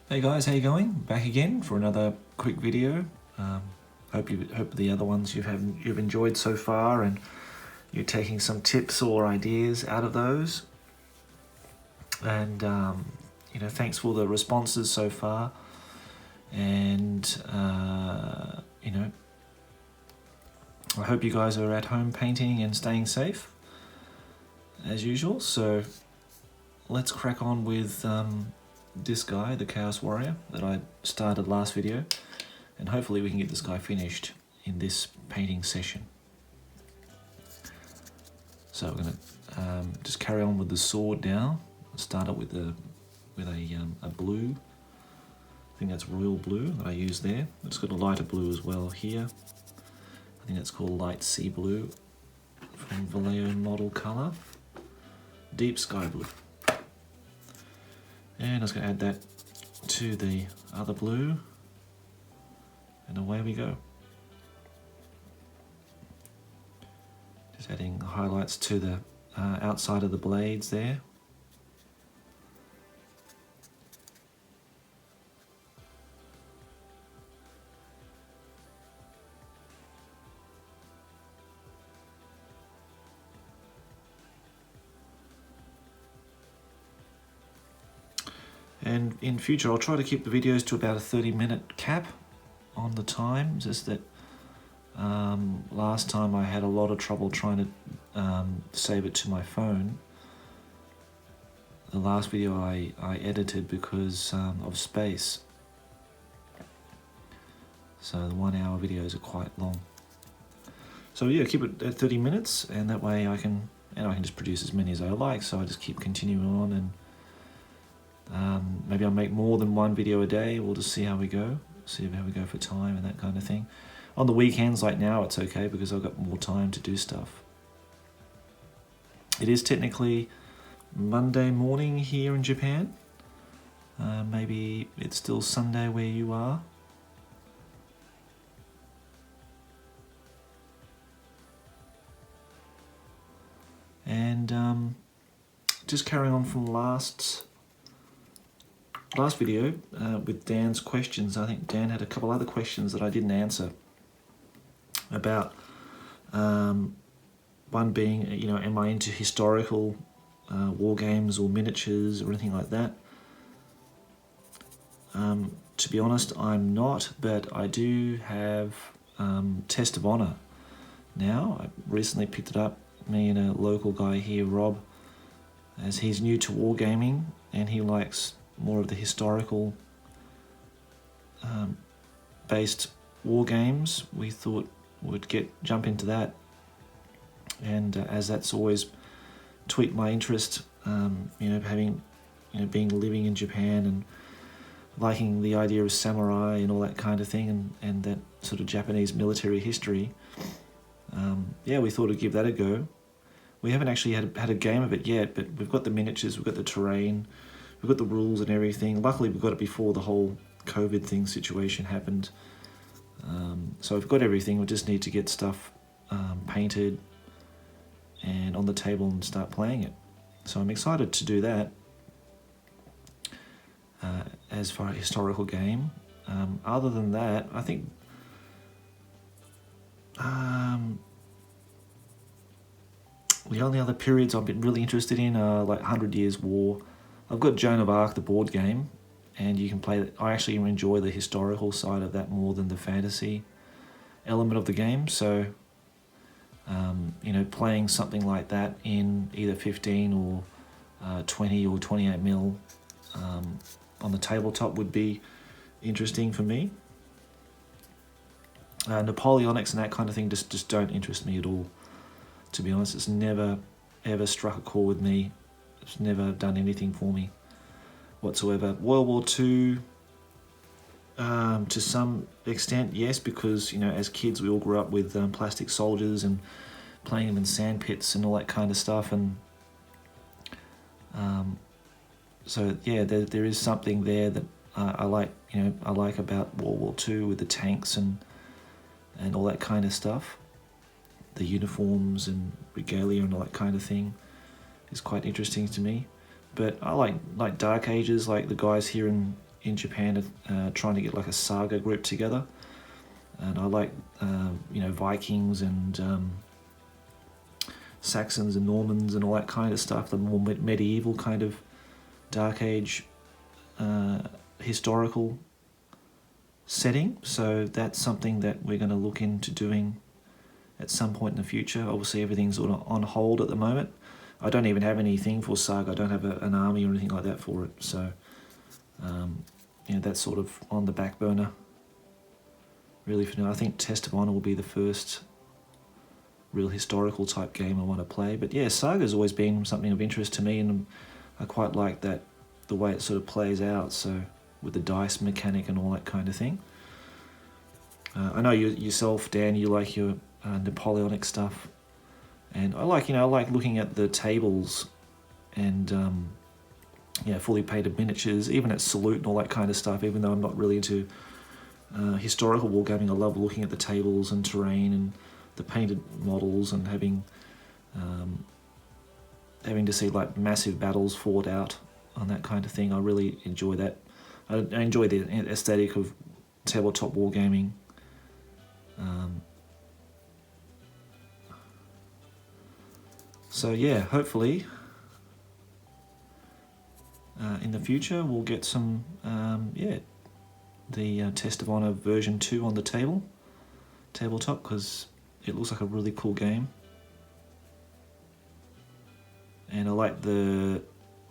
Hey guys, how you going? Back again for another quick video. Hope the other ones you've enjoyed so far, and you're taking some tips or ideas out of those. And thanks for the responses so far. And I hope you guys are at home painting and staying safe, as usual. So let's crack on with this guy, the Chaos Warrior, that I started last video, and hopefully we can get this guy finished in this painting session. So we're going to just carry on with the sword now. Start it with a blue. I think that's royal blue that I use there. It's got a lighter blue as well here. I think that's called light sea blue from Vallejo Model Color. Deep sky blue. And I'm just going to add that to the other blue, and away we go. Just adding highlights to the outside of the blades there. And in future, I'll try to keep the videos to about a 30-minute cap on the time. Just that last time I had a lot of trouble trying to save it to my phone. The last video I edited because of space. So the 1 hour videos are quite long. So yeah, keep it at 30 minutes, and that way I can just produce as many as I like. So I just keep continuing on, and maybe I'll make more than one video a day. We'll just see how we go. See how we go for time and that kind of thing. On the weekends, like now, it's okay because I've got more time to do stuff. It is technically Monday morning here in Japan. Maybe it's still Sunday where you are. And just carrying on from last video with Dan's questions. I think Dan had a couple other questions that I didn't answer about one being, am I into historical war games or miniatures or anything like that? To be honest, I'm not, but I do have Test of Honor now. I recently picked it up, me and a local guy here, Rob, as he's new to wargaming and he likes more of the historical based war games. We thought we'd jump into that, and as that's always tweaked my interest, having living in Japan and liking the idea of samurai and all that kind of thing, and that sort of Japanese military history. We thought we'd give that a go. We haven't actually had a game of it yet, but we've got the miniatures, we've got the terrain, we've got the rules and everything. Luckily, we got it before the whole COVID thing situation happened. So we've got everything. We just need to get stuff painted and on the table and start playing it. So I'm excited to do that as for a historical game. Other than that, I think the only other periods I've been really interested in are like 100 Years' War. I've got Joan of Arc, the board game, and you can play it. I actually enjoy the historical side of that more than the fantasy element of the game. So, playing something like that in either 15 or 20 or 28 mil on the tabletop would be interesting for me. Napoleonics and that kind of thing just don't interest me at all. To be honest, it's never ever struck a chord with me. It's never done anything for me whatsoever. World War II, to some extent, yes, because as kids we all grew up with plastic soldiers and playing them in sand pits and all that kind of stuff, and so yeah, there is something there that I like. I like about World War II with the tanks and all that kind of stuff. The uniforms and regalia and all that kind of thing is quite interesting to me. But I like Dark Ages, like the guys here in in Japan trying to get like a saga group together, and I like Vikings and Saxons and Normans and all that kind of stuff, the more medieval kind of Dark Age historical setting. So that's something that we're going to look into doing at some point in the future. Obviously everything's sort of on hold at the moment. I don't even have anything for Saga. I don't have an army or anything like that for it. So that's sort of on the back burner really for now. I think Test of Honor will be the first real historical type game I want to play. But yeah, Saga's always been something of interest to me, and I quite like that, the way it sort of plays out, so with the dice mechanic and all that kind of thing. I know yourself, Dan, you like your Napoleonic stuff, and I like looking at the tables and fully painted miniatures, even at Salute and all that kind of stuff. Even though I'm not really into historical wargaming, I love looking at the tables and terrain and the painted models and having to see like massive battles fought out on that kind of thing. I really enjoy that. I enjoy the aesthetic of tabletop wargaming. So yeah, hopefully in the future we'll get some the Test of Honor version 2 on the tabletop, because it looks like a really cool game, and I like the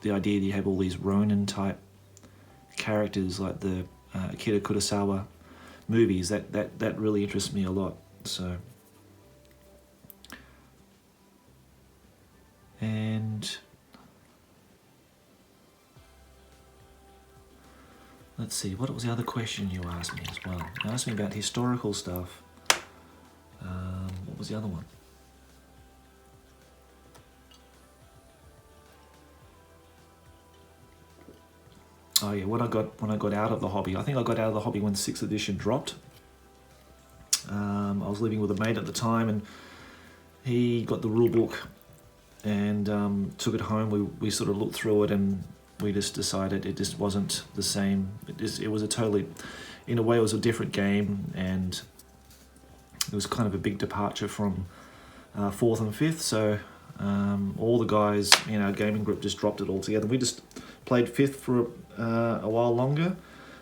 idea that you have all these Ronin type characters like the Akira Kurosawa movies. That really interests me a lot. So, and let's see, what was the other question you asked me as well? You asked me about historical stuff. What was the other one? Oh yeah, when I got out of the hobby. I think I got out of the hobby when 6th edition dropped. I was living with a mate at the time, and he got the rule book and took it home. We sort of looked through it, and we just decided it just wasn't the same. It was a totally, in a way, it was a different game, and it was kind of a big departure from 4th and 5th. So all the guys in our gaming group just dropped it all together. We just played 5th for a while longer,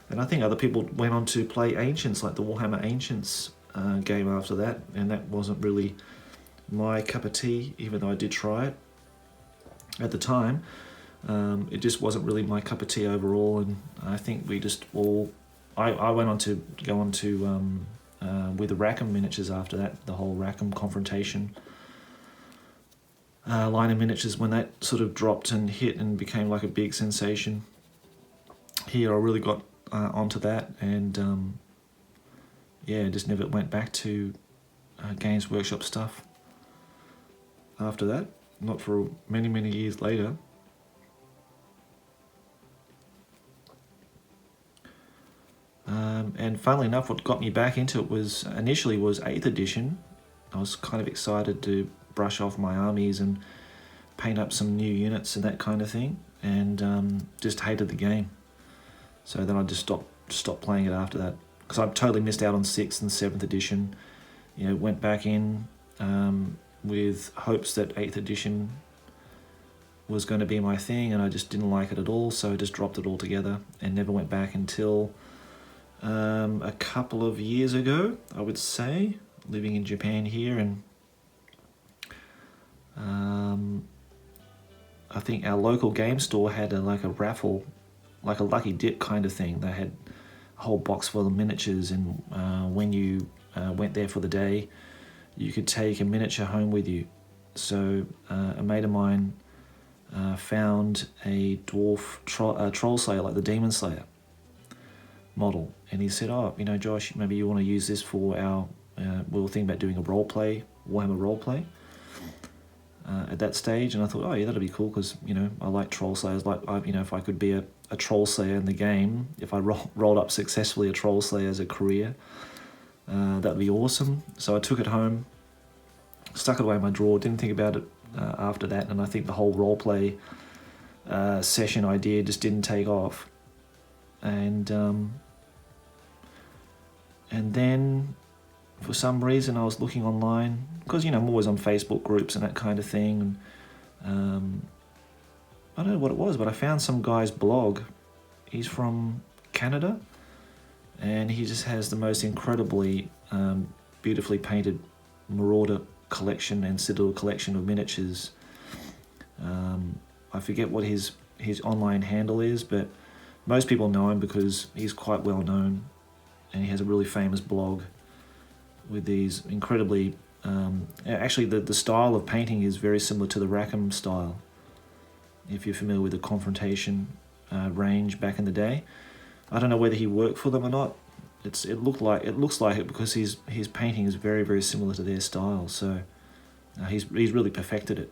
and I think other people went on to play Ancients, like the Warhammer Ancients game after that, and that wasn't really my cup of tea, even though I did try it at the time. It just wasn't really my cup of tea overall, and I think we just all... I went on to go on to with the Rackham miniatures after that, the whole Rackham confrontation line of miniatures, when that sort of dropped and hit and became like a big sensation here. I really got onto that, and just never went back to Games Workshop stuff after that, not for many years later. And funnily enough, what got me back into it was initially 8th edition. I was kind of excited to brush off my armies and paint up some new units and that kind of thing, and just hated the game. So then I just stopped playing it after that, because I totally missed out on 6th and 7th edition. Went back in with hopes that 8th edition was going to be my thing, and I just didn't like it at all, so I just dropped it all together and never went back until a couple of years ago, I would say, living in Japan here, and I think our local game store had a raffle, like a lucky dip kind of thing. They had a whole box full of miniatures, and when you went there for the day, you could take a miniature home with you. So a mate of mine found a dwarf troll slayer, like the Demon Slayer model, and he said, Josh, maybe you want to use this for our we were thinking about doing a Warhammer roleplay at that stage. And I thought, that'd be cool, because I like troll slayers. Like if I could be a troll slayer in the game, if I rolled up successfully a troll slayer as a career, that'd be awesome. So I took it home, stuck it away in my drawer, didn't think about it after that, and I think the whole roleplay session idea just didn't take off. and then for some reason I was looking online, because I'm always on Facebook groups and that kind of thing, and I don't know what it was, but I found some guy's blog. He's from Canada, and he just has the most incredibly beautifully painted Marauder collection and Citadel collection of miniatures. I forget what his online handle is, but most people know him because he's quite well known, and he has a really famous blog with these incredibly actually the style of painting is very similar to the Rackham style, if you're familiar with the Confrontation range back in the day. I don't know whether he worked for them or not. It looks like it because his painting is very, very similar to their style. So he's really perfected it.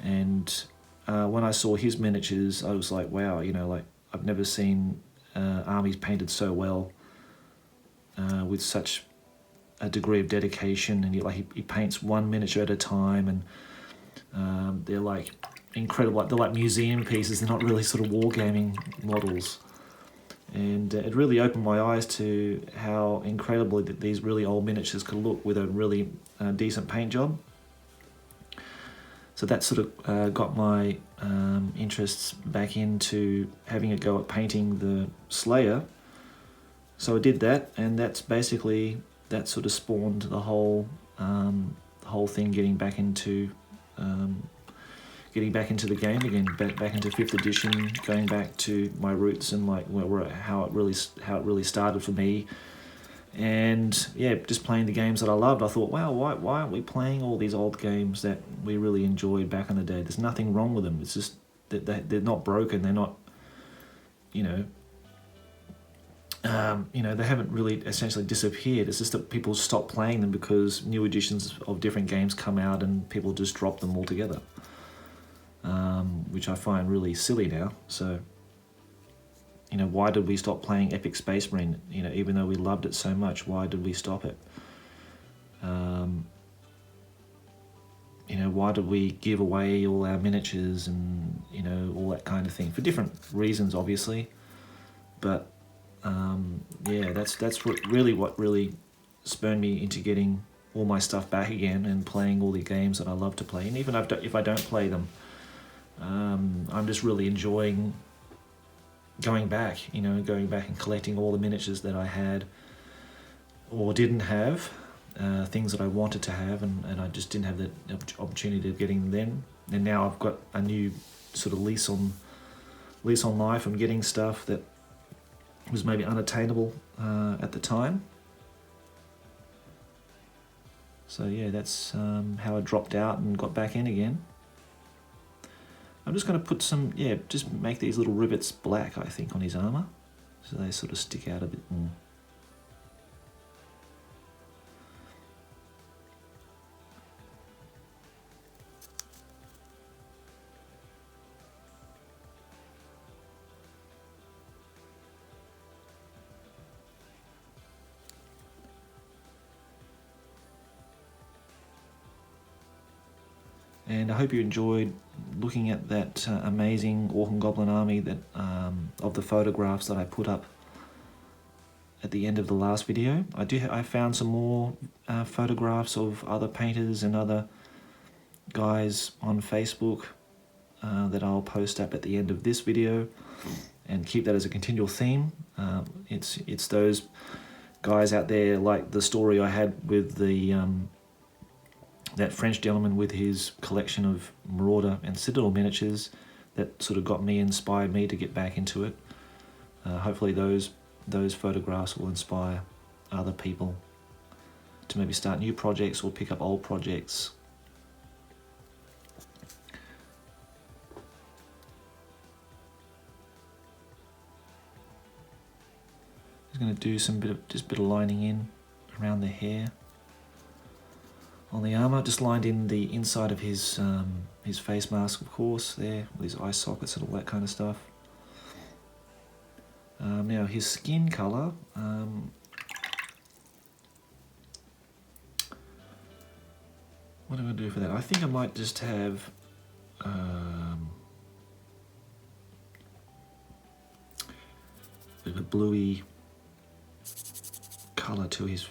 And when I saw his miniatures, I was like, wow, like I've never seen armies painted so well with such a degree of dedication. And he paints one miniature at a time, and they're like incredible. They're like museum pieces. They're not really sort of wargaming models. And it really opened my eyes to how incredibly that these really old miniatures could look with a really decent paint job. So that sort of got my interests back into having a go at painting the Slayer. So I did that, and that sort of spawned the whole thing, getting back into the game again, back into 5th edition, going back to my roots and like how it really started for me. And yeah, just playing the games that I loved. I thought, wow, why aren't we playing all these old games that we really enjoyed back in the day? There's nothing wrong with them. It's just that they're not broken. They're not, they haven't really essentially disappeared. It's just that people stop playing them because new editions of different games come out and people just drop them altogether, which I find really silly now. So, why did we stop playing Epic Space Marine? Even though we loved it so much, why did we stop it? Why did we give away all our miniatures and, all that kind of thing? For different reasons, obviously. But, that's what really spurred me into getting all my stuff back again and playing all the games that I love to play. And even if I don't play them, I'm just really enjoying going back and collecting all the miniatures that I had or didn't have, things that I wanted to have, and I just didn't have the opportunity of getting them then. And now I've got a new sort of lease on life. I'm getting stuff that was maybe unattainable at the time. So yeah, that's how I dropped out and got back in again. I'm just going to put just make these little rivets black, I think, on his armour, so they sort of stick out a bit more. And I hope you enjoyed looking at that amazing Orc and Goblin army that of the photographs that I put up at the end of the last video. I found some more photographs of other painters and other guys on Facebook that I'll post up at the end of this video, and keep that as a continual theme. It's those guys out there, like the story I had with the that French gentleman with his collection of Marauder and Citadel miniatures, that sort of inspired me to get back into it. Hopefully those photographs will inspire other people to maybe start new projects or pick up old projects. Just going to do some bit of lining in around the hair on the armour, just lined in the inside of his face mask, of course, there, with his eye sockets and all that kind of stuff. Now his skin colour, what am I going to do for that? I think I might just have bluey colour to his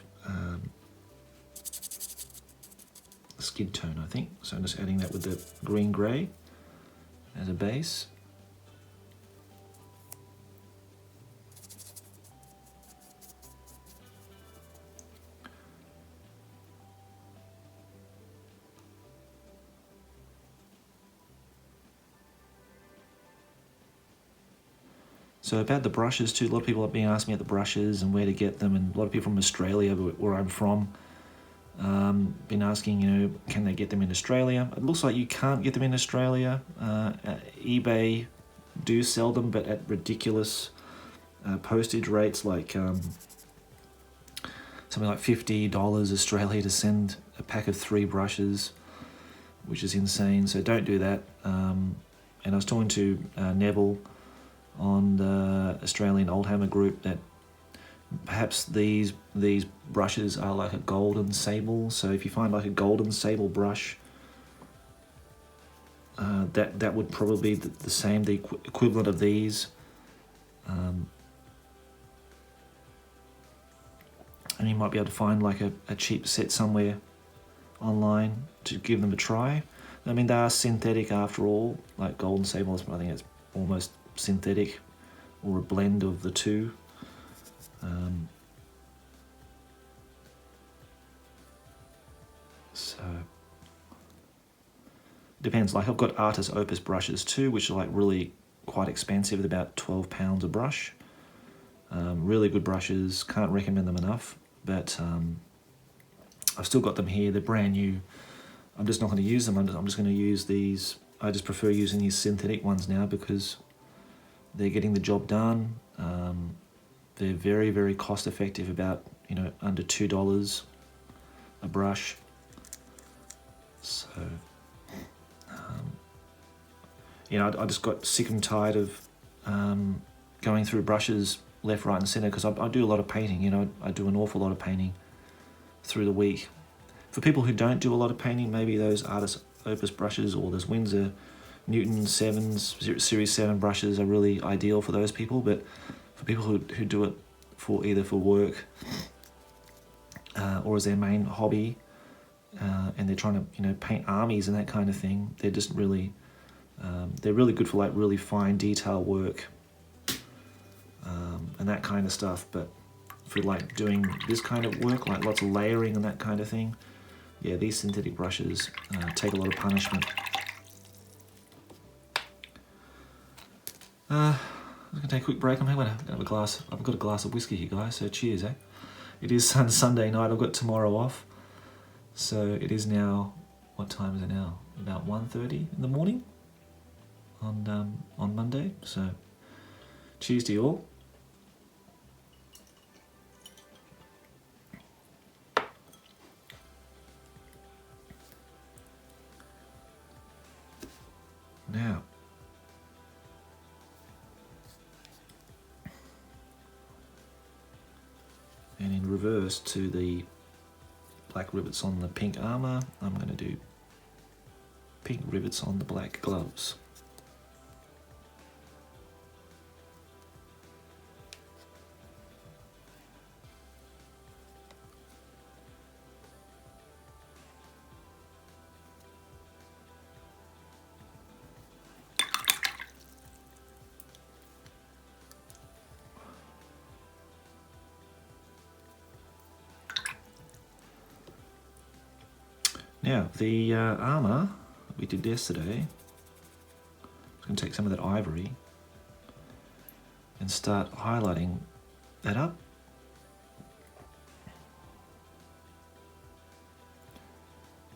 skin tone, I think. So I'm just adding that with the green-grey as a base. So about the brushes too, a lot of people have been asking me about the brushes and where to get them, and a lot of people from Australia, where I'm from, been asking, you know, can they get them in Australia? It looks like you can't get them in Australia. eBay do sell them, but at ridiculous postage rates, like something like $50 Australia to send a pack of 3 brushes, which is insane. So don't do that. And I was talking to Neville on the Australian Oldhammer group that perhaps these brushes are like a golden sable. So if you find like a golden sable brush, that would probably be the same, the equivalent of these. And you might be able to find like a cheap set somewhere online to give them a try. I mean, they are synthetic after all, like golden sable. I think it's almost synthetic, or a blend of the two. So depends. Like I've got Artis Opus brushes too, which are like really quite expensive, at about £12 a brush. Really good brushes, can't recommend them enough. But I've still got them here. They're brand new. I'm just not going to use them. I'm just going to use these. I just prefer using these synthetic ones now because they're getting the job done. They're very, very cost effective, about, you know, under $2 a brush. So, you know, I just got sick and tired of going through brushes left, right and centre, because I do a lot of painting. You know, I do an awful lot of painting through the week. For people who don't do a lot of painting, maybe those Artis Opus brushes or those Winsor Newton 7s, Series 7 brushes are really ideal for those people. But for people who do it for either for work or as their main hobby, and they're trying to, you know, paint armies and that kind of thing, they're just really they're really good for like really fine detail work and that kind of stuff. But for like doing this kind of work, like lots of layering and that kind of thing, yeah, these synthetic brushes take a lot of punishment. I'm just gonna take a quick break. I'm gonna have a glass. I've got a glass of whiskey here, guys. So cheers, eh? It is Sunday night. I've got tomorrow off, so it is now. What time is it now? About 1:30 in the morning on Monday. So cheers to you all. Now, and in reverse to the black rivets on the pink armour, I'm going to do pink rivets on the black gloves. Now, the armour that we did yesterday, I'm going to take some of that ivory and start highlighting that up.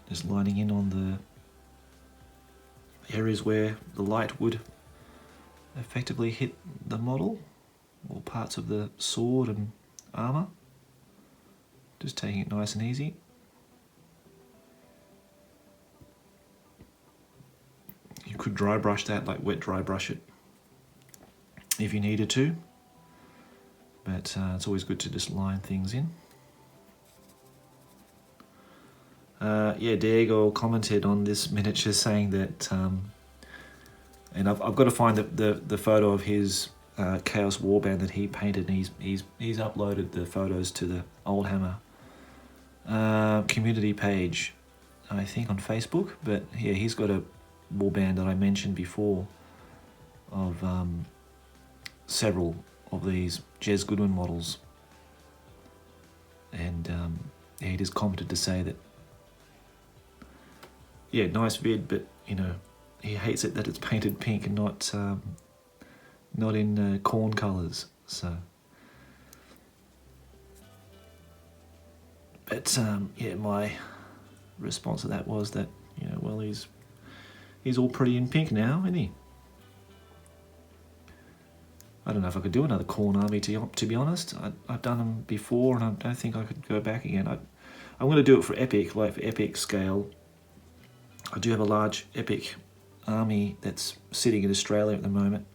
Just lining in on the areas where the light would effectively hit the model or parts of the sword and armour. Just taking it nice and easy. You could dry brush that, like wet dry brush it if you needed to, but it's always good to just line things in. Yeah, Diego commented on this miniature saying that, and I've got to find the photo of his Chaos Warband that he painted, and he's uploaded the photos to the Old Hammer community page, I think on Facebook. But yeah, he's got a warband that I mentioned before of several of these Jez Goodwin models, and yeah, he just commented to say that, yeah, nice vid, but you know, he hates it that it's painted pink and not in corn colours. So, but yeah, my response to that was that, you know, well, he's all pretty in pink now, isn't he? I don't know if I could do another corn army, to be honest. I've done them before, and I don't think I could go back again. I'm going to do it for epic, like for epic scale. I do have a large epic army that's sitting in Australia at the moment.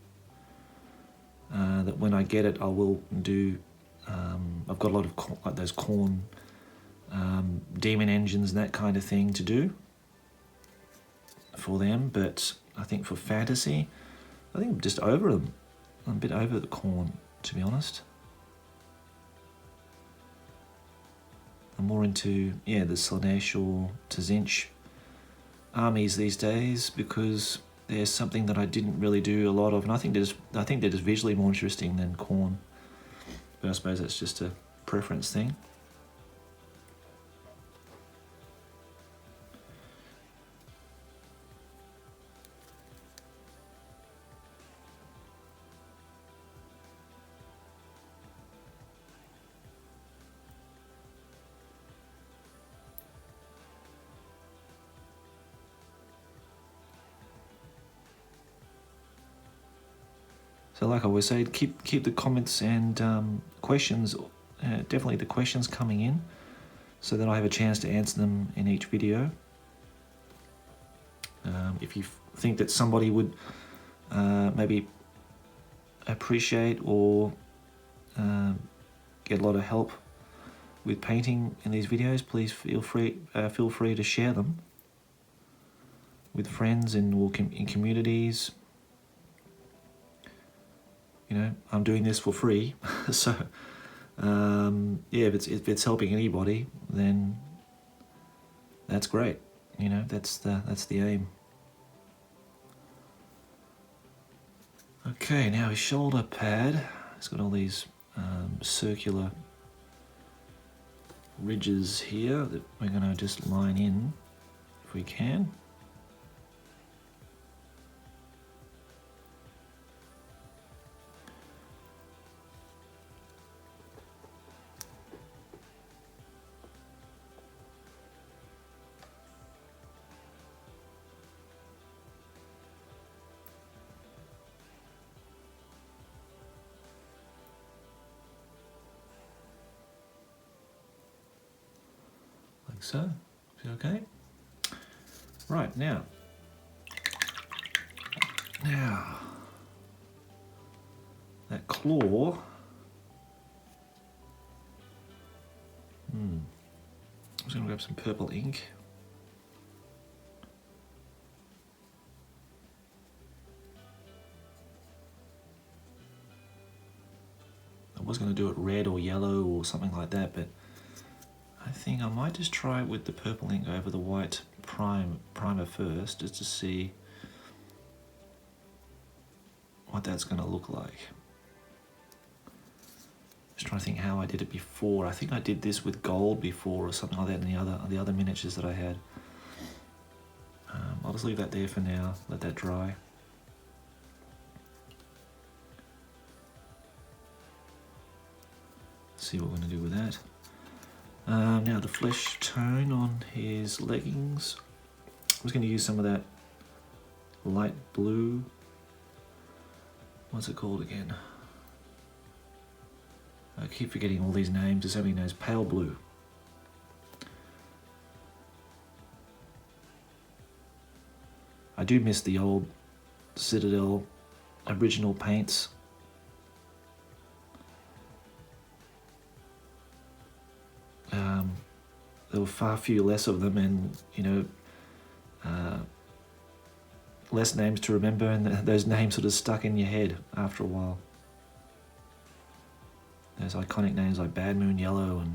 That when I get it, I will do. I've got a lot of like those corn demon engines and that kind of thing to do for them. But I think for fantasy, I think I'm just over them. I'm a bit over the corn, to be honest. I'm more into, yeah, the Slaanesh or Tzinch armies these days, because there's something that I didn't really do a lot of, and I think they're just visually more interesting than corn. But I suppose that's just a preference thing. So like I always say, keep the comments and questions, definitely the questions coming in, so that I have a chance to answer them in each video. If you think that somebody would maybe appreciate or get a lot of help with painting in these videos, please feel free to share them with friends and in communities. You know, I'm doing this for free, so yeah, if it's helping anybody, then that's great. You know, that's the aim. Okay, now his shoulder pad. It's got all these circular ridges here that we're going to just line in if we can. So, okay. Right, now that claw. I'm just going to grab some purple ink. I was going to do it red or yellow or something like that, but I think I might just try it with the purple ink over the white primer first, just to see what that's going to look like. Just trying to think how I did it before. I think I did this with gold before or something like that in the other miniatures that I had. I'll just leave that there for now, let that dry. See what we're going to do with that. Now the flesh tone on his leggings. I was going to use some of that light blue. What's it called again? I keep forgetting all these names. There's so many names. Pale blue. I do miss the old Citadel original paints. There were far few less of them, and you know, less names to remember, and those names sort of stuck in your head after a while. There's iconic names like Bad Moon Yellow and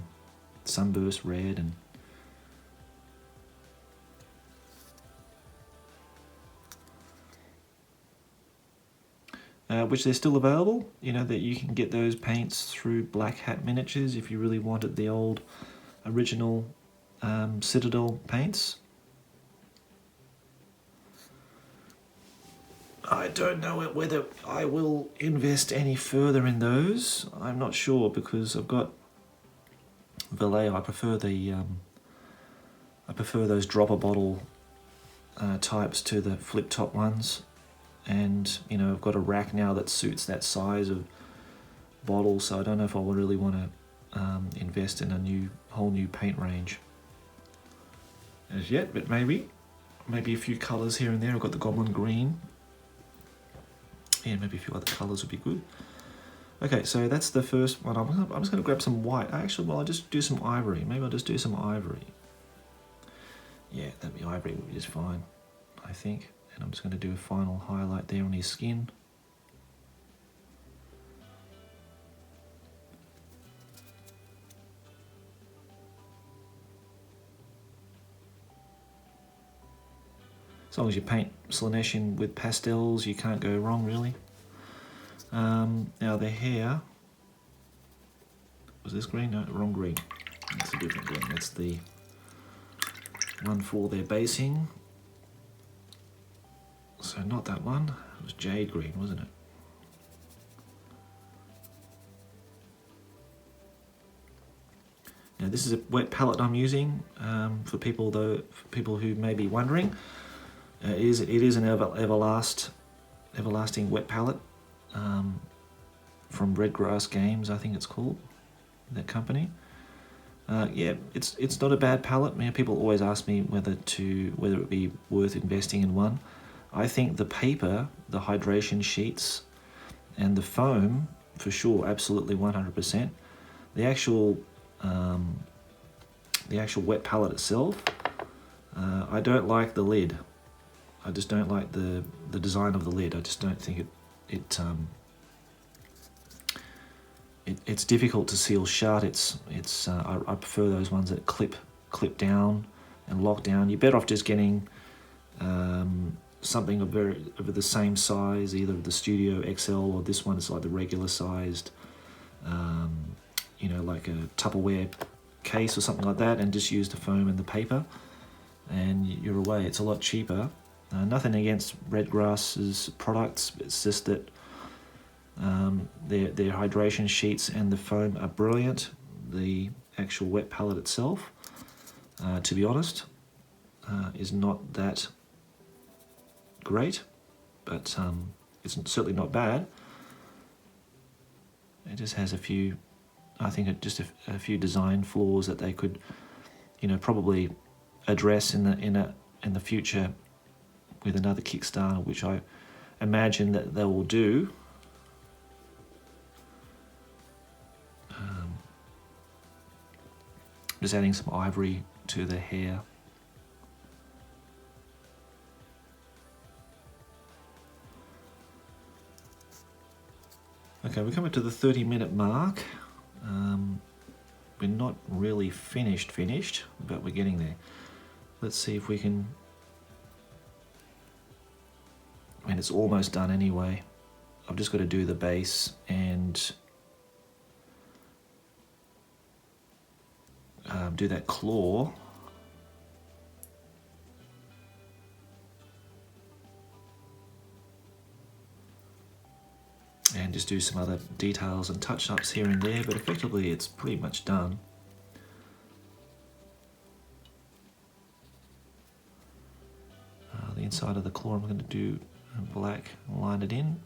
Sunburst Red, and which they're still available. You know that you can get those paints through Black Hat Miniatures if you really wanted the old original Citadel paints. I don't know whether I will invest any further in those. I'm not sure because I've got Vallejo. I prefer those dropper bottle types to the flip top ones, and you know I've got a rack now that suits that size of bottle, so I don't know if I would really want to invest in a whole new paint range as yet, but maybe a few colours here and there. I've got the Goblin Green. Yeah, maybe a few other colours would be good. Okay, so that's the first one. I'm just going to grab some white. Actually, well, I'll just do some ivory. Maybe I'll just do some ivory. Yeah, that'd be ivory would be just fine, I think. And I'm just going to do a final highlight there on his skin. As long as you paint Slaanesh in with pastels, you can't go wrong, really. Now the hair, was this green? No, wrong green. That's a different green. That's the one for their basing. So not that one. It was jade green, wasn't it? Now this is a wet palette I'm using for people who may be wondering. It is an everlasting wet palette from Redgrass Games, I think it's called, that company. Yeah, it's not a bad palette. I mean, people always ask me whether it would be worth investing in one. I think the paper, the hydration sheets, and the foam, for sure, absolutely 100%. The actual wet palette itself, I don't like the lid. I just don't like the design of the lid. I just don't think it's difficult to seal shut. I prefer those ones that clip down and lock down. You're better off just getting something of the same size, either the Studio XL or this one is like the regular sized, you know, like a Tupperware case or something like that, and just use the foam and the paper, and you're away. It's a lot cheaper. Nothing against Redgrass's products. It's just that their hydration sheets and the foam are brilliant. The actual wet palette itself, to be honest, is not that great, but it's certainly not bad. It just has a few, I think, a few design flaws that they could, you know, probably address in the future with another Kickstarter, which I imagine that they will do. Just adding some ivory to the hair. Okay, we're coming to the 30-minute mark. We're not really finished, but we're getting there. Let's see if we can... I mean, it's almost done anyway. I've just got to do the base and do that claw. And just do some other details and touch-ups here and there, but effectively it's pretty much done. The inside of the claw I'm going to do black and line it in.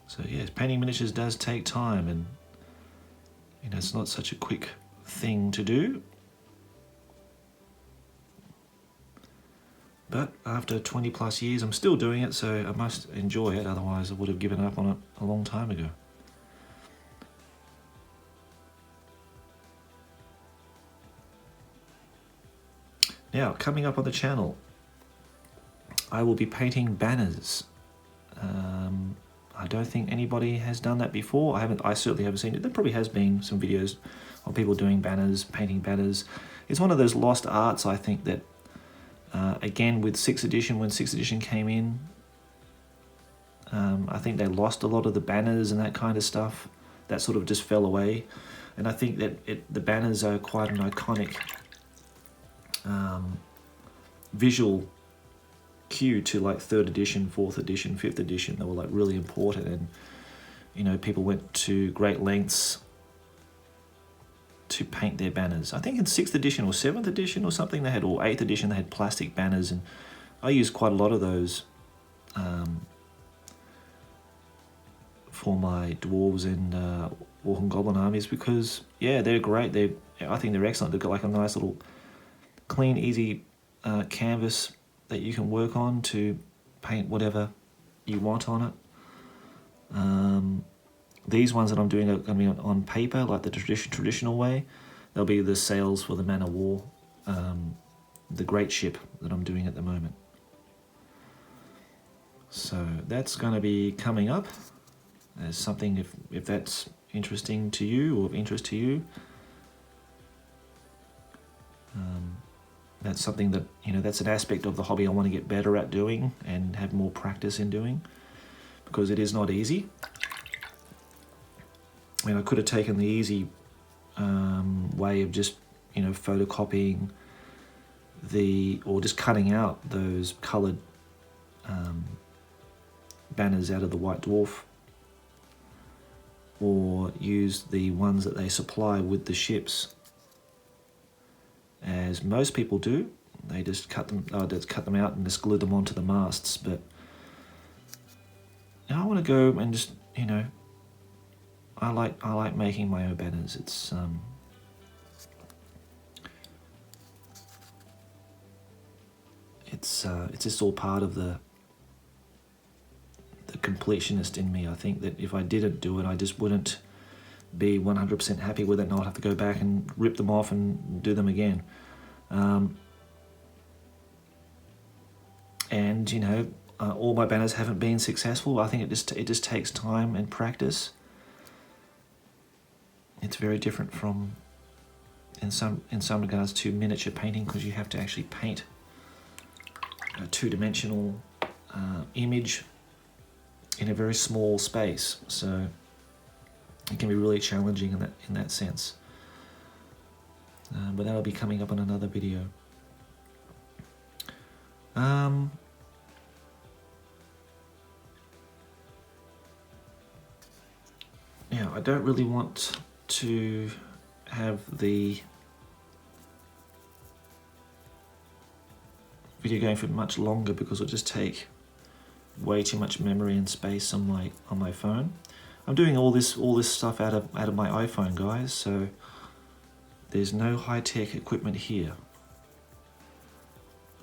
So yes, painting miniatures does take time, and you know, it's not such a quick thing to do. But after 20 plus years, I'm still doing it, so I must enjoy it, otherwise I would have given up on it a long time ago. Now, coming up on the channel, I will be painting banners. I don't think anybody has done that before. I certainly haven't seen it. There probably has been some videos of people doing banners, painting banners. It's one of those lost arts, I think, that again with 6th edition, when 6th edition came in, I think they lost a lot of the banners and that kind of stuff. That sort of just fell away. And I think that the banners are quite an iconic visual cue to like 3rd edition, 4th edition, 5th edition. They were like really important, and you know, people went to great lengths to paint their banners. I think in 6th edition or 7th edition or something they had, or 8th edition, they had plastic banners, and I used quite a lot of those for my dwarves and orc and goblin armies, because yeah, they're great. I think they're excellent. They've got like a nice little clean, easy canvas that you can work on to paint whatever you want on it. These ones that I'm doing are going to be on paper, like the traditional way. They'll be the sails for the Man of War, the great ship that I'm doing at the moment. So that's going to be coming up as something, if that's interesting to you or of interest to you. That's something that, you know, that's an aspect of the hobby I want to get better at doing and have more practice in doing, because it is not easy. I mean, I could have taken the easy way of just, you know, photocopying or just cutting out those coloured banners out of the White Dwarf, or use the ones that they supply with the ships, as most people do. They just cut them out and just glue them onto the masts. But I want to go and just, you know, I like making my own banners. It's just all part of the completionist in me. I think that if I didn't do it, I just wouldn't be 100% happy with it, and I'll have to go back and rip them off and do them again. And you know, all my banners haven't been successful. I think it just takes time and practice. It's very different from, in some regards, to miniature painting, because you have to actually paint a two-dimensional image in a very small space. So it can be really challenging in that sense. But that'll be coming up in another video. Yeah, I don't really want to have the video going for much longer, because it'll just take way too much memory and space on my phone. I'm doing all this stuff out of my iPhone, guys, so there's no high-tech equipment here.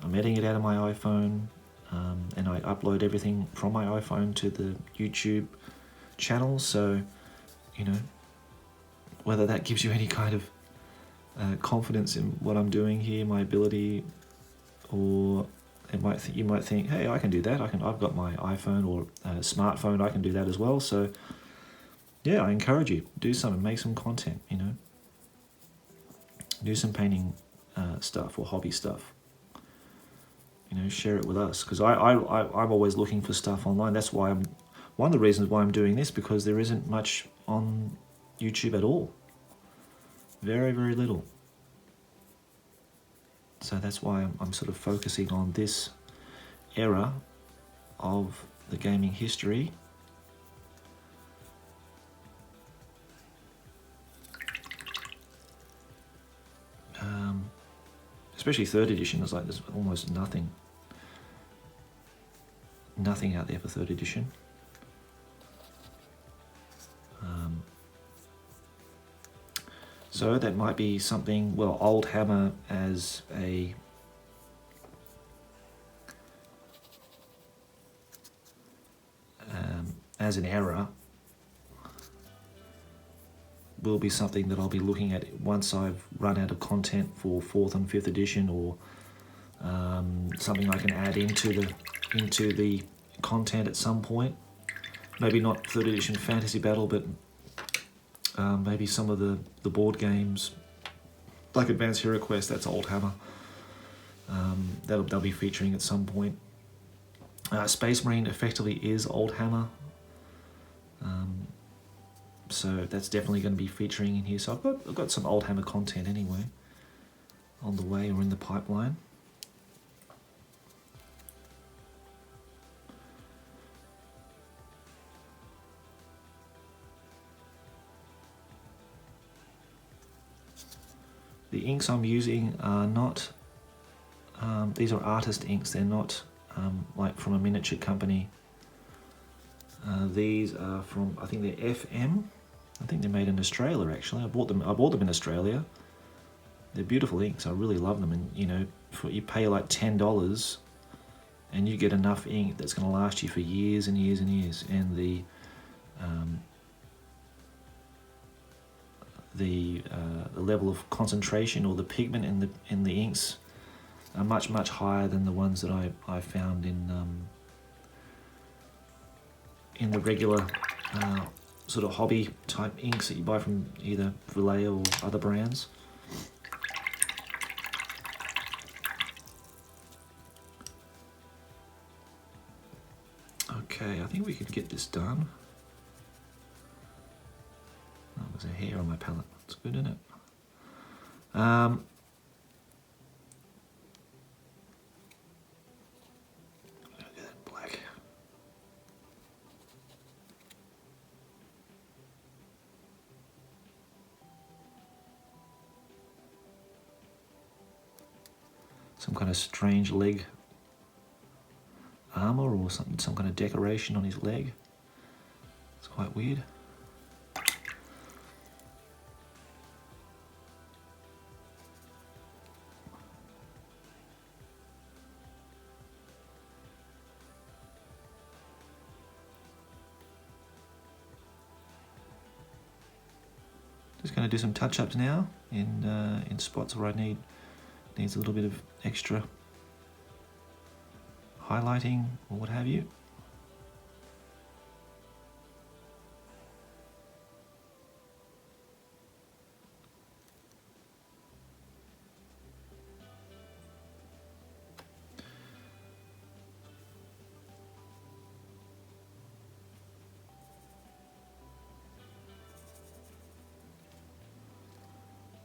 I'm editing it out of my iPhone, and I upload everything from my iPhone to the YouTube channel. So, you know, whether that gives you any kind of confidence in what I'm doing here, my ability, or you might think, hey, I can do that. I've got my iPhone or smartphone. I can do that as well. So, yeah, I encourage you, do something, make some content. You know, do some painting stuff or hobby stuff. You know, share it with us, because I'm always looking for stuff online. That's why one of the reasons why I'm doing this, because there isn't much on YouTube at all. Very, very little. So that's why I'm sort of focusing on this era of the gaming history. Especially 3rd edition, there's almost nothing out there for 3rd edition. So that might be something, well, Old Hammer as an era will be something that I'll be looking at once I've run out of content for 4th and 5th edition, or something I can add into the content at some point. maybe not 3rd edition Fantasy Battle, but maybe some of the board games, like Advanced Hero Quest. That's Old Hammer. They'll be featuring at some point. Space Marine effectively is Old Hammer. So that's definitely going to be featuring in here. So I've got some Old Hammer content anyway on the way or in the pipeline. The inks I'm using are not, these are artist inks, they're not like from a miniature company. These are from, I think they're FM. I think they're made in Australia actually. I bought them in Australia. They're beautiful inks, I really love them, and you know, you pay like $10 and you get enough ink that's going to last you for years and years and years. And the level of concentration or the pigment in the inks are much higher than the ones that I found in the regular sort of hobby type inks that you buy from either Vallejo or other brands. Okay, I think we could get this done. Oh, there's a hair on my palette. It's good, isn't it? I'll do that black. Some kind of strange leg armor or some kind of decoration on his leg. It's quite weird. Just going to do some touch-ups now in spots where I needs a little bit of extra highlighting or what have you.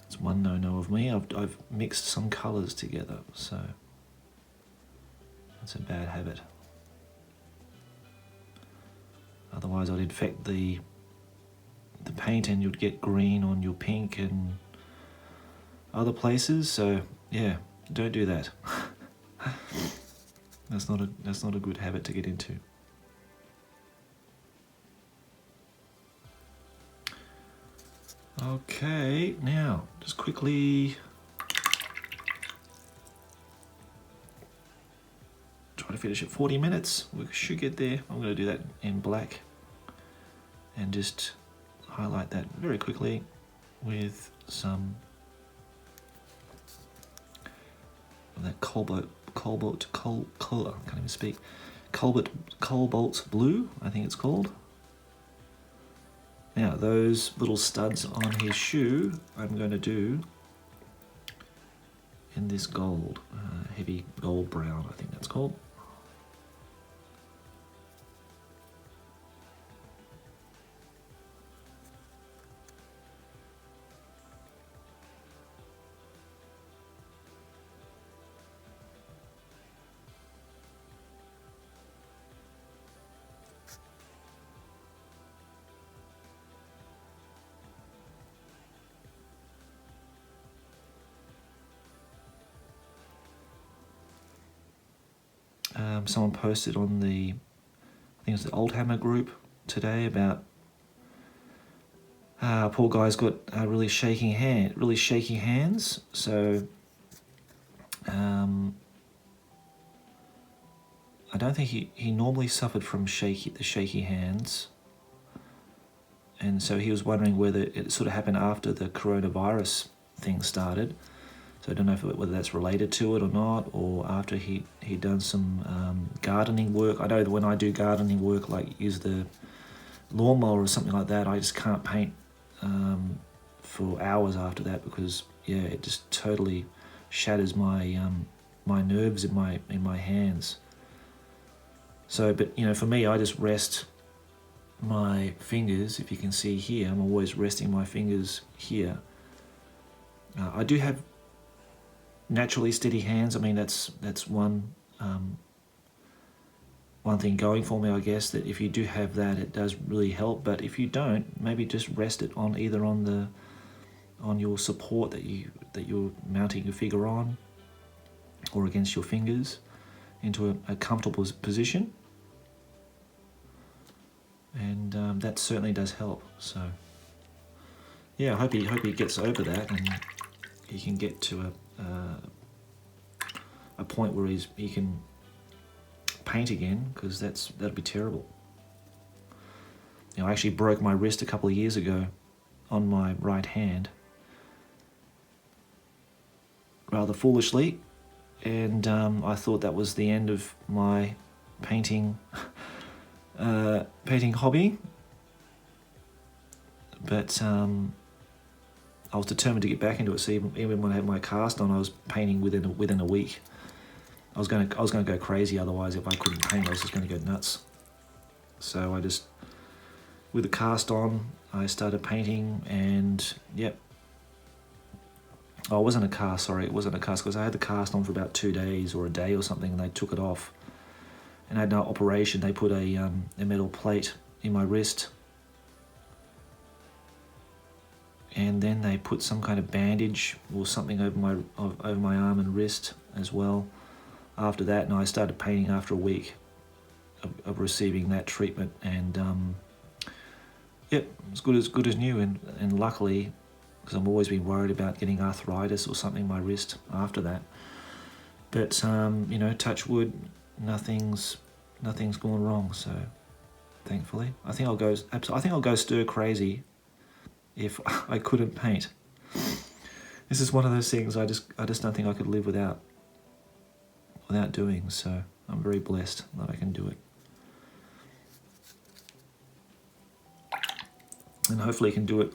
It's one no-no of me. I've mixed some colours together, so that's a bad habit. Otherwise I'd infect the paint and you'd get green on your pink and other places, so yeah, don't do that. That's not a good habit to get into. Okay, now just quickly try to finish at 40 minutes. We should get there. I'm going to do that in black and just highlight that very quickly with some of that cobalt blue, I think it's called. Now those little studs on his shoe I'm going to do in this gold, heavy gold brown, I think that's called. Someone posted on the, I think it's the Old Hammer group today about poor guy's got really shaky hands. So I don't think he normally suffered from the shaky hands, and so he was wondering whether it sort of happened after the coronavirus thing started. So I don't know whether that's related to it or not, or after he'd done some gardening work. I know that when I do gardening work, like use the lawnmower or something like that, I just can't paint for hours after that, because yeah, it just totally shatters my my nerves in my hands. So, but you know, for me, I just rest my fingers. If you can see here, I'm always resting my fingers here. I do have naturally steady hands. I mean, that's one thing going for me, I guess, that if you do have that, it does really help. But if you don't, maybe just rest it on either on your support that you're mounting your figure on, or against your fingers into a comfortable position, and that certainly does help. So yeah, I hope he gets over that, and he can get to a point where he can paint again, because that'd be terrible. You know, I actually broke my wrist a couple of years ago on my right hand, rather foolishly, and I thought that was the end of my painting hobby. But I was determined to get back into it. So even when I had my cast on, I was painting within a week. I was going to go crazy otherwise. If I couldn't paint, I was just going to go nuts. So I just, with the cast on, I started painting, and yep. Oh, it wasn't a cast, sorry, it wasn't a cast, because I had the cast on for about 2 days or a day or something, and they took it off. And I had no operation. They put a metal plate in my wrist, and then they put some kind of bandage or something over my arm and wrist as well after that. And I started painting after a week of receiving that treatment, and yep, it's good as new. And luckily, because I've always been worried about getting arthritis or something in my wrist after that, but you know, touch wood, nothing's gone wrong. So thankfully, I think I'll go stir crazy if I couldn't paint. This is one of those things I just don't think I could live without doing. So I'm very blessed that I can do it, and hopefully I can do it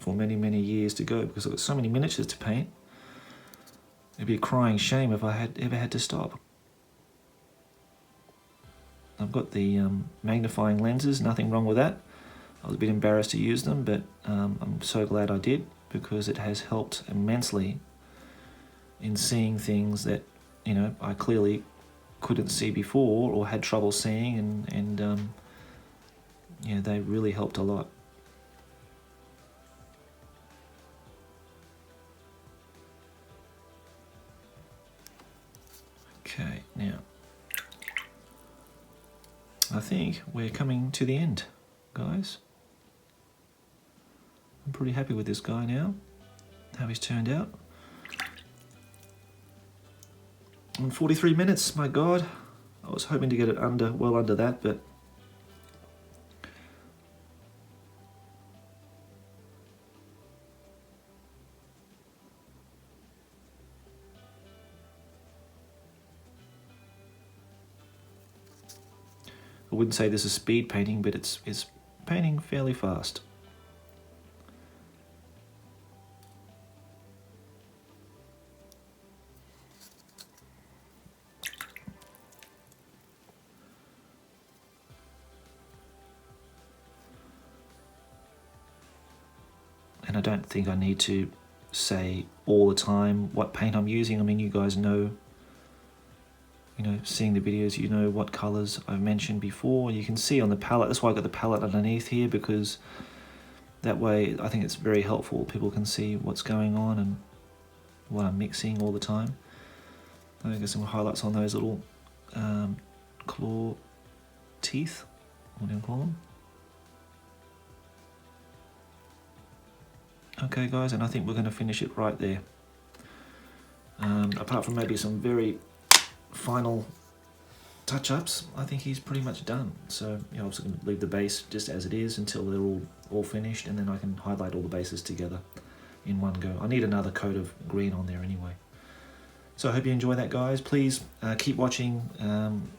for many years to go, because I've got so many miniatures to paint. It'd be a crying shame if I ever had to stop. I've got the magnifying lenses, nothing wrong with that. I was a bit embarrassed to use them, but I'm so glad I did, because it has helped immensely in seeing things that, you know, I clearly couldn't see before or had trouble seeing, and yeah, they really helped a lot. Okay, now I think we're coming to the end, guys. I'm pretty happy with this guy now, how he's turned out. In 43 minutes, my God. I was hoping to get it well under that, but I wouldn't say this is speed painting, but it's painting fairly fast. And I don't think I need to say all the time what paint I'm using. I mean, you guys know, you know, seeing the videos, you know what colours I've mentioned before. You can see on the palette, that's why I got the palette underneath here, because that way I think it's very helpful. People can see what's going on and what I'm mixing all the time. I got some highlights on those little claw teeth, what do you call them? Okay guys, and I think we're going to finish it right there. Apart from maybe some very final touch-ups, I think he's pretty much done. So you know, I'm just going to leave the base just as it is until they're all finished, and then I can highlight all the bases together in one go. I need another coat of green on there anyway. So I hope you enjoy that, guys. Please keep watching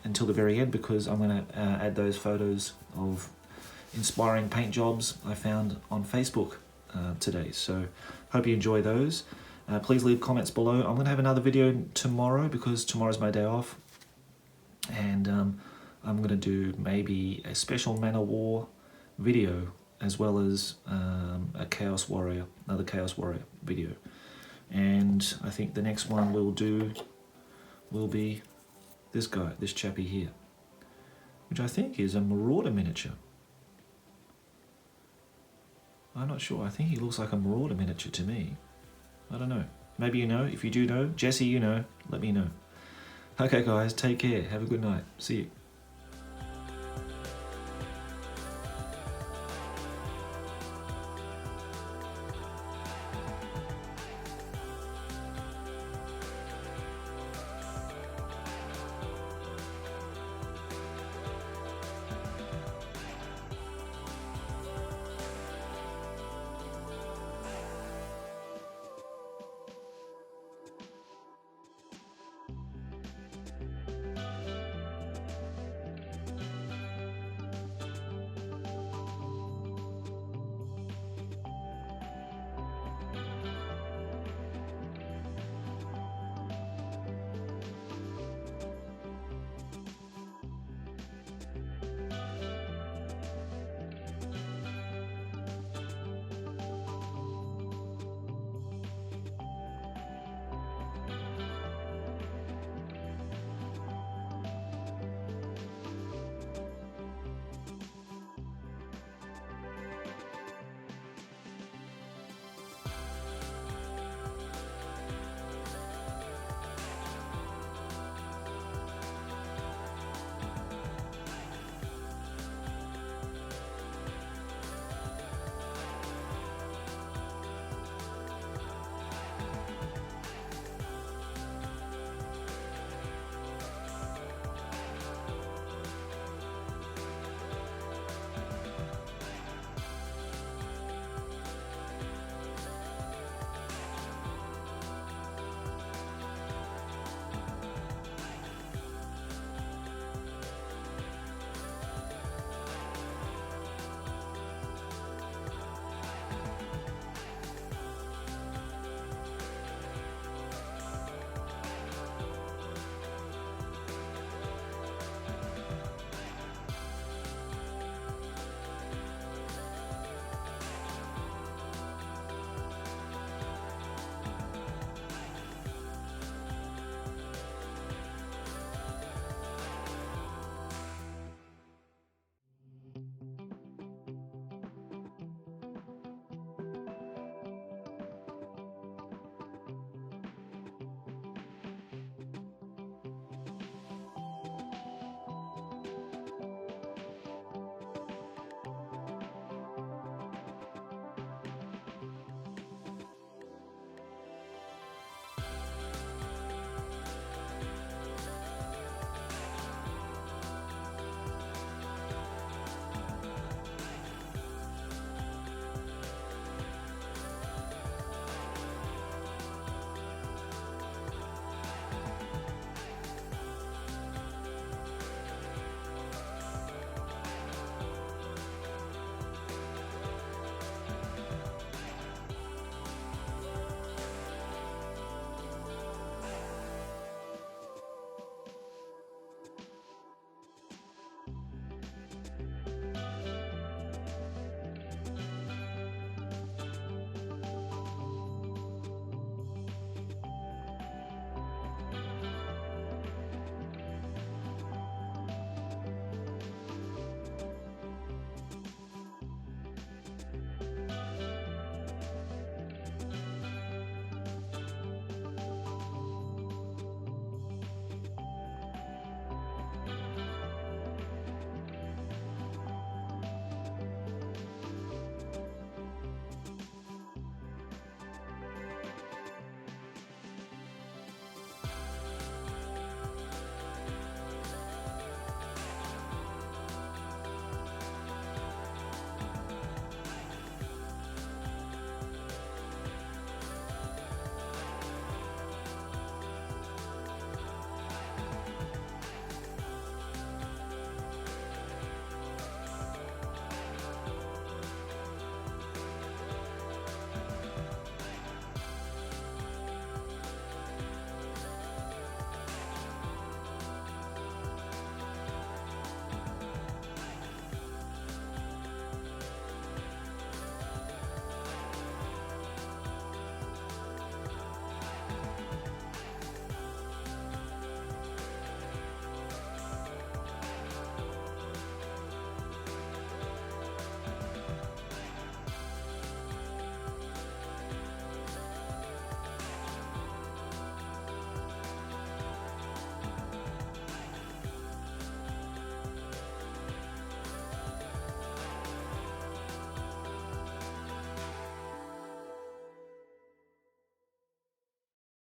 until the very end, because I'm going to add those photos of inspiring paint jobs I found on Facebook today. So hope you enjoy those. Please leave comments below. I'm going to have another video tomorrow because tomorrow's my day off. And I'm going to do maybe a special Man of War video as well as another Chaos Warrior video. And I think the next one we'll do will be this guy, this chappy here, which I think is a Marauder miniature. I'm not sure. I think he looks like a Marauder miniature to me. I don't know. Maybe you know. If you do know, Jesse, you know, let me know. Okay guys, take care. Have a good night. See you.